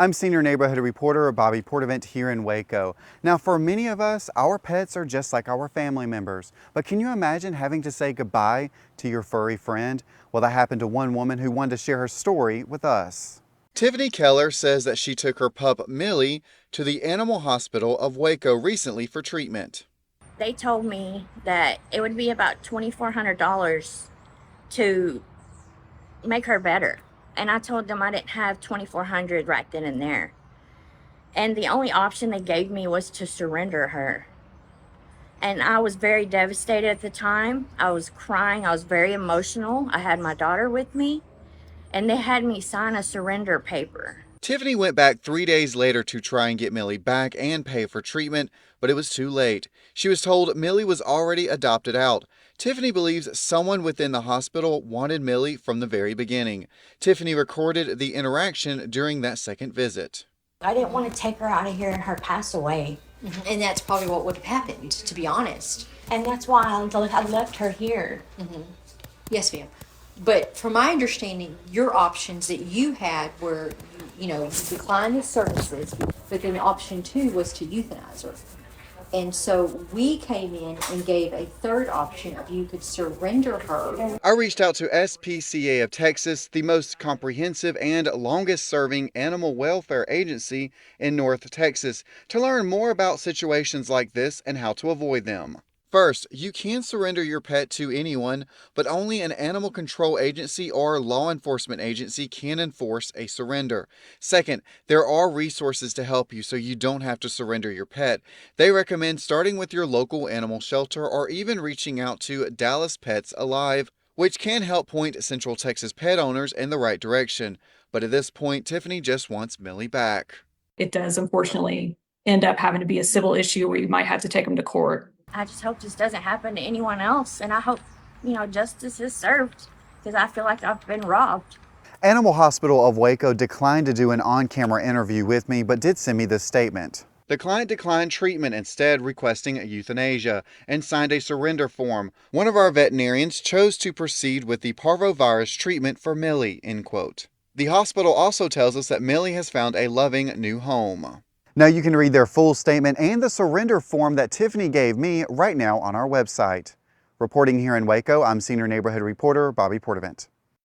I'm Senior Neighborhood Reporter Bobby Portavant here in Waco. Now, for many of us, our pets are just like our family members. But can you imagine having to say goodbye to your furry friend? Well, that happened to one woman who wanted to share her story with us. Tiffany Keller says that she took her pup Millie to the Animal Hospital of Waco recently for treatment. They told me that it would be about $2,400 to make her better. And I told them I didn't have $2,400 right then and there. And the only option they gave me was to surrender her. And I was very devastated at the time. I was crying. I was very emotional. I had my daughter with me, and they had me sign a surrender paper. Tiffany went back 3 days later to try and get Millie back and pay for treatment, but it was too late. She was told Millie was already adopted out. Tiffany believes someone within the hospital wanted Millie from the very beginning. Tiffany recorded the interaction during that second visit. I didn't want to take her out of here and her pass away. And that's probably what would have happened, to be honest. And that's why I left her here. Yes, ma'am. But from my understanding, your options that you had were, you declined the services, but then option 2 was to euthanize her. And so we came in and gave a third option of you could surrender her. I reached out to SPCA of Texas, the most comprehensive and longest-serving animal welfare agency in North Texas, to learn more about situations like this and how to avoid them. First, you can surrender your pet to anyone, but only an animal control agency or law enforcement agency can enforce a surrender. Second, there are resources to help you so you don't have to surrender your pet. They recommend starting with your local animal shelter or even reaching out to Dallas Pets Alive, which can help point Central Texas pet owners in the right direction. But at this point, Tiffany just wants Millie back. It does unfortunately end up having to be a civil issue where you might have to take them to court. I just hope this doesn't happen to anyone else. And I hope, justice is served, because I feel like I've been robbed. Animal Hospital of Waco declined to do an on-camera interview with me, but did send me this statement. The client declined treatment, instead requesting euthanasia, and signed a surrender form. One of our veterinarians chose to proceed with the parvovirus treatment for Millie, end quote. The hospital also tells us that Millie has found a loving new home. Now you can read their full statement and the surrender form that Tiffany gave me right now on our website. Reporting here in Waco, I'm Senior Neighborhood Reporter Bobby Portavant.